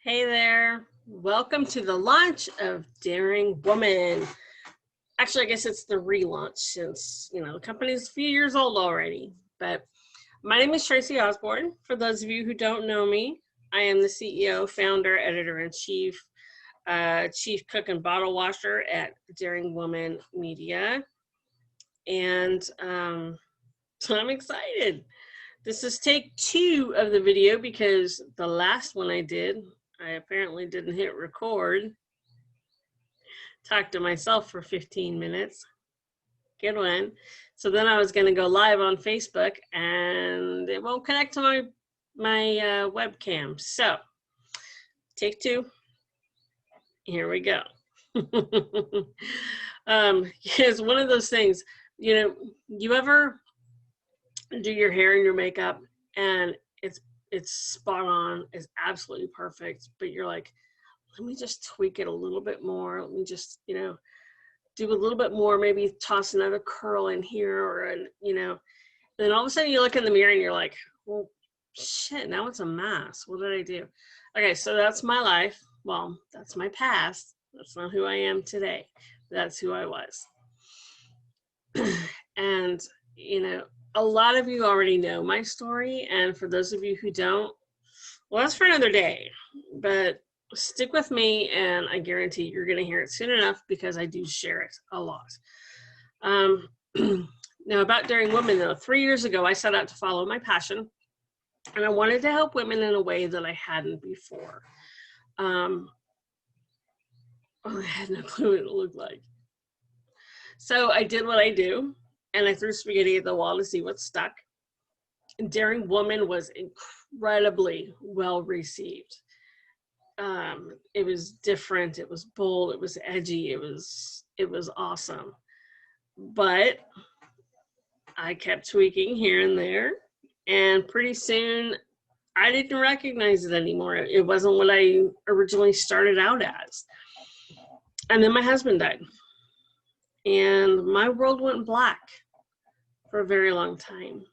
Hey there. Welcome to the launch of Daring Woman. Actually, I guess it's the relaunch since, the company's a few years old already. But my name is Tracy Osborne. For those of you who don't know me, I am the CEO, founder, editor-in-chief, chief cook and bottle washer at Daring Woman Media. And so I'm excited. This is take 2 of the video because the last one I did, I apparently didn't hit record. Talked to myself for 15 minutes. Good one. So then I was going to go live on Facebook and it won't connect to my webcam. So take 2. Here we go. It's one of those things, you ever do your hair and your makeup and it's spot on, it's absolutely perfect, but you're like, let me just tweak it a little bit more. Let me just, do a little bit more, maybe toss another curl in here or, then all of a sudden you look in the mirror and you're like, well, shit, now it's a mess. What did I do? Okay, so that's my life. Well, that's my past. That's not who I am today. That's who I was. And, a lot of you already know my story. And for those of you who don't, well, that's for another day. But stick with me and I guarantee you're going to hear it soon enough because I do share it a lot. Now about Daring Women though, 3 years ago, I set out to follow my passion and I wanted to help women in a way that I hadn't before. I had no clue what it looked like. So I did what I do and I threw spaghetti at the wall to see what stuck. Daring Woman was incredibly well received. It was different, it was bold, it was edgy, it was awesome. But I kept tweaking here and there, and pretty soon I didn't recognize it anymore. It wasn't what I originally started out as. And then my husband died. And my world went black for a very long time.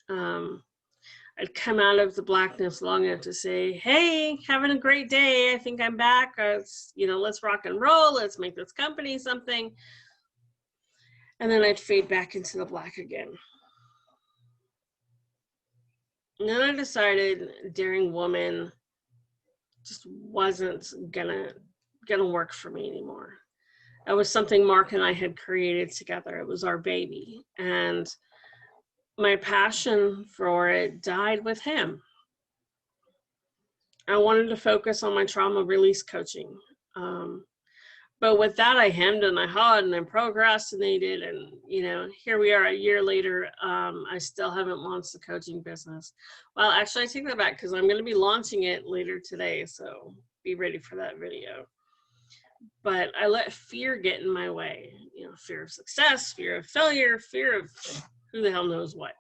I'd come out of the blackness long enough to say, hey, having a great day. I think I'm back. Let's rock and roll. Let's make this company something. And then I'd fade back into the black again. And then I decided Daring Woman just wasn't gonna work for me anymore. It was something Mark and I had created together. It was our baby. And my passion for it died with him. I wanted to focus on my trauma release coaching. But with that, I hemmed and I hawed and I procrastinated. And, here we are a year later. I still haven't launched the coaching business. Well, actually, I take that back because I'm going to be launching it later today. So be ready for that video. But I let fear get in my way. Fear of success, fear of failure, fear of who the hell knows what.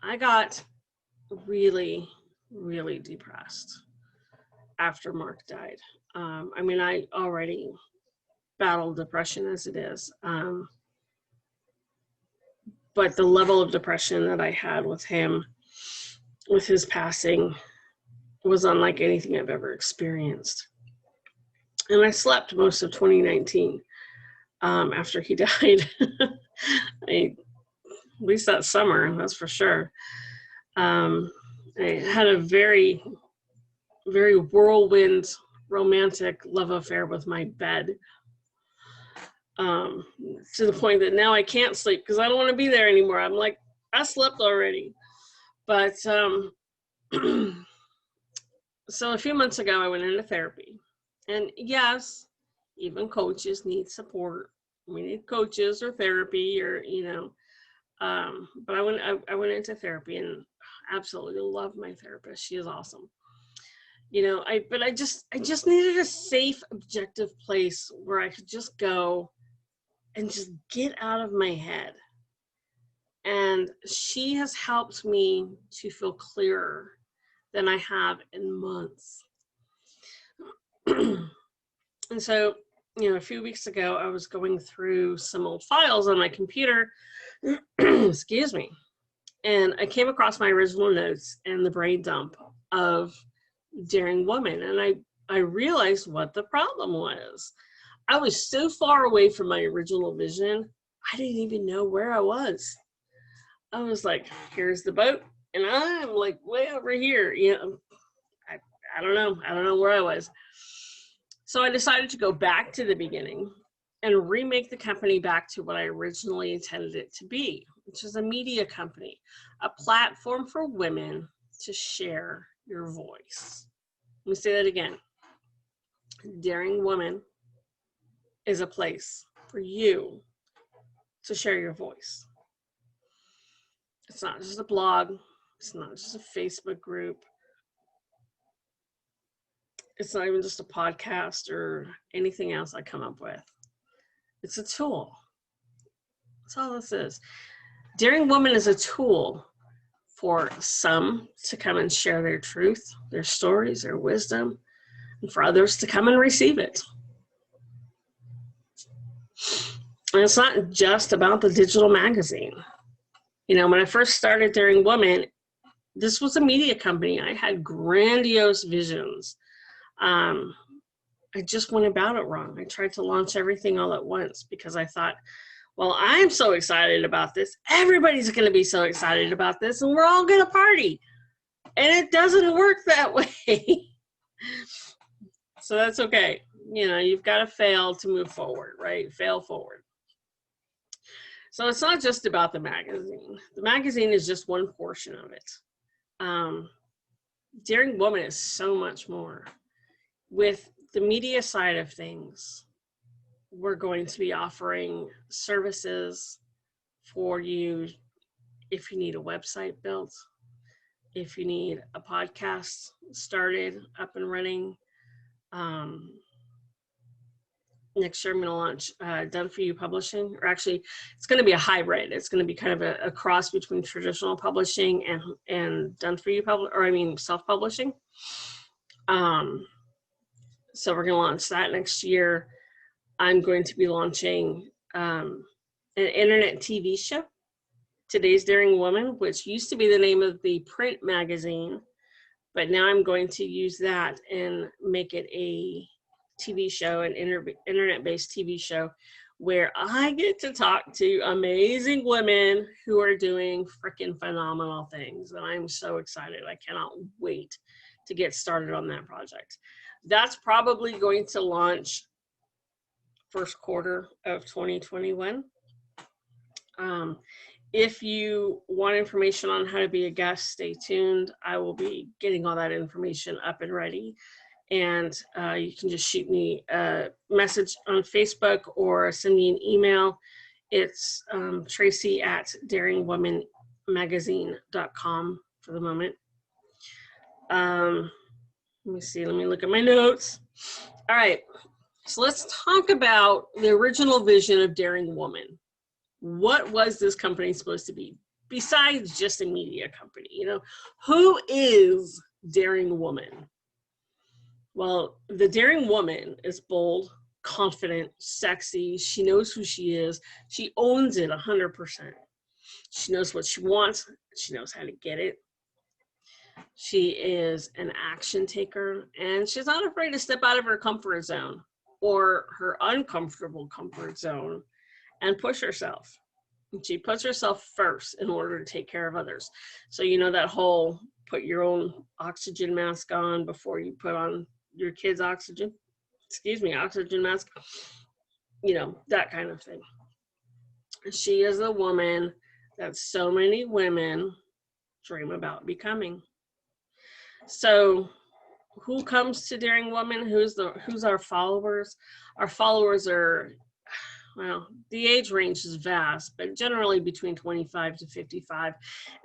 I got really, really depressed after Mark died. I already battled depression as it is. But the level of depression that I had with him, with his passing, was unlike anything I've ever experienced. And I slept most of 2019 after he died. At least that summer, that's for sure. I had a very, very whirlwind romantic love affair with my bed, to the point that now I can't sleep because I don't want to be there anymore. I'm like, I slept already. But so a few months ago, I went into therapy. And yes, even coaches need support. We need coaches or therapy or, but I went into therapy and absolutely love my therapist. She is awesome. I just needed a safe, objective place where I could just go and just get out of my head. And she has helped me to feel clearer than I have in months. And so, a few weeks ago, I was going through some old files on my computer, excuse me, And I came across my original notes and the brain dump of Daring Woman. And I realized what the problem was. I was so far away from my original vision, I didn't even know where I was. I was like, here's the boat, and I'm like way over here. I don't know. I don't know where I was. So I decided to go back to the beginning and remake the company back to what I originally intended it to be, which is a media company, a platform for women to share your voice. Let me say that again. Daring Woman is a place for you to share your voice. It's not just a blog. It's not just a Facebook group. It's not even just a podcast or anything else I come up with. It's a tool. That's all this is. Daring Woman is a tool for some to come and share their truth, their stories, their wisdom, and for others to come and receive it. And it's not just about the digital magazine. When I first started Daring Woman, this was a media company. I had grandiose visions. I just went about it wrong. I tried to launch everything all at once because I thought, well, I'm so excited about this. Everybody's going to be so excited about this, and we're all going to party. And it doesn't work that way. So that's okay. You've got to fail to move forward, right? Fail forward. So it's not just about the magazine. The magazine is just one portion of it. Daring Woman is so much more. With the media side of things, we're going to be offering services for you if you need a website built, if you need a podcast started, up and running. Next year I'm going to launch Done For You Publishing, or actually it's going to be a hybrid. It's going to be kind of a cross between traditional publishing and Done For You self-publishing. So we're going to launch that next year. I'm going to be launching an internet TV show, Today's Daring Woman, which used to be the name of the print magazine, but now I'm going to use that and make it a TV show, an internet-based TV show, where I get to talk to amazing women who are doing freaking phenomenal things. And I'm so excited. I cannot wait to get started on that project. That's probably going to launch first quarter of 2021. If you want information on how to be a guest, stay tuned. I will be getting all that information up and ready. And you can just shoot me a message on Facebook or send me an email. It's Tracy at daringwomanmagazine.com for the moment. Let me see, let me look at my notes. All right, so let's talk about the original vision of Daring Woman. What was this company supposed to be besides just a media company? Who is Daring Woman? Well, the Daring Woman is bold, confident, sexy. She knows who she is. She owns it 100%. She knows what she wants. She knows how to get it. She is an action taker, and she's not afraid to step out of her comfort zone or her uncomfortable comfort zone and push herself. She puts herself first in order to take care of others. So that whole put your own oxygen mask on before you put on your kids' oxygen mask, that kind of thing. She is a woman that so many women dream about becoming. So who comes to Daring Woman? Who's our followers? Our followers are, the age range is vast, but generally between 25 to 55.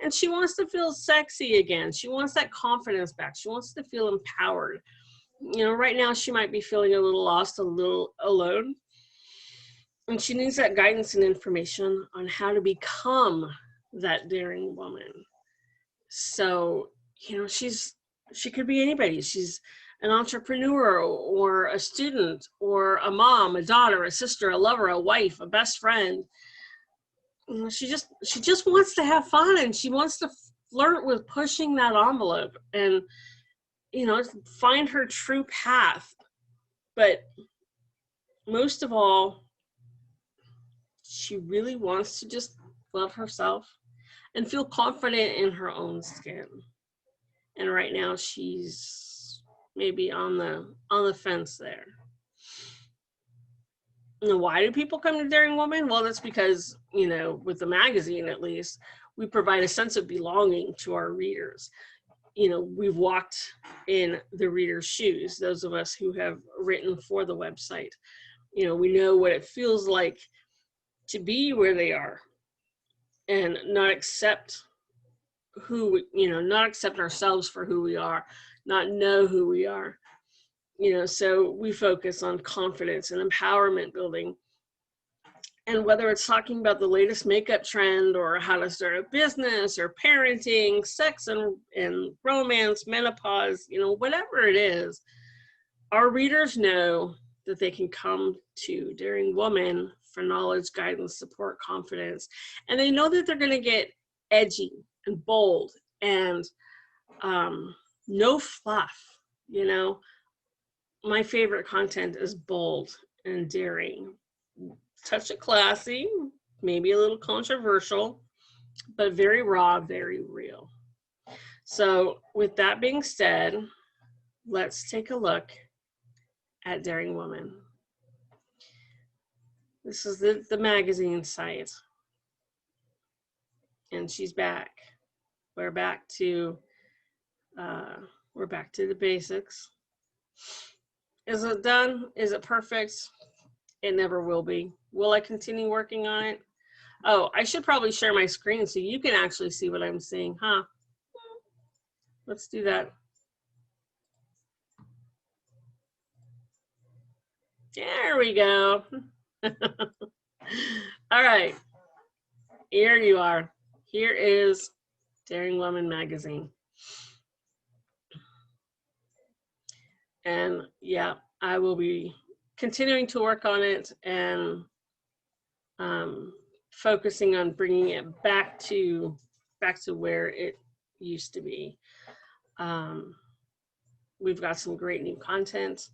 And she wants to feel sexy again. She wants that confidence back. She wants to feel empowered. Right now she might be feeling a little lost, a little alone. And she needs that guidance and information on how to become that daring woman. So, she could be anybody. She's an entrepreneur or a student or a mom, a daughter, a sister, a lover, a wife, a best friend, she just wants to have fun, and she wants to flirt with pushing that envelope and, find her true path. But most of all, she really wants to just love herself and feel confident in her own skin. And right now she's maybe on the fence there. And why do people come to Daring Woman? Well, that's because, with the magazine at least, we provide a sense of belonging to our readers. We've walked in the reader's shoes, those of us who have written for the website. We know what it feels like to be where they are and not accept not accept ourselves for who we are, not know who we are. So we focus on confidence and empowerment building. And whether it's talking about the latest makeup trend or how to start a business or parenting, sex and romance, menopause, whatever it is, our readers know that they can come to Daring Woman for knowledge, guidance, support, confidence. And they know that they're going to get edgy and bold and no fluff. My favorite content is bold and daring. Touch it classy, maybe a little controversial, but very raw, very real. So with that being said, let's take a look at Daring Woman. This is the magazine site. And she's back. We're back to the basics. Is it done? Is it perfect? It never will be. Will I continue working on it? Oh, I should probably share my screen so you can actually see what I'm seeing, huh? Let's do that. There we go. All right. Here you are. Here is Daring Woman magazine. And yeah, I will be continuing to work on it and focusing on bringing it back to where it used to be. We've got some great new content.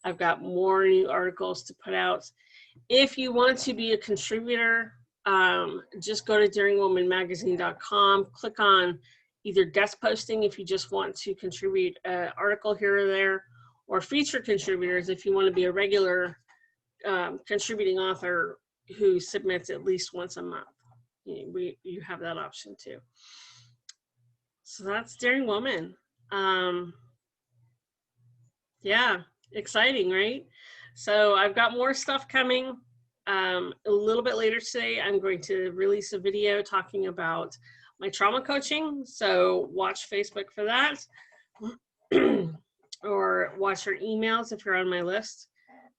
I've got more new articles to put out. If you want to be a contributor, just go to daringwomanmagazine.com, click on either guest posting if you just want to contribute an article here or there, or feature contributors if you want to be a regular contributing author who submits at least once a month. You have that option too. So that's Daring Woman. Yeah, exciting, right? So I've got more stuff coming. A little bit later today, I'm going to release a video talking about my trauma coaching. So watch Facebook for that. Or watch your emails if you're on my list.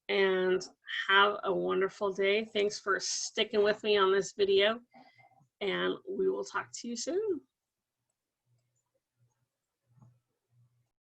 And have a wonderful day. Thanks for sticking with me on this video. And we will talk to you soon.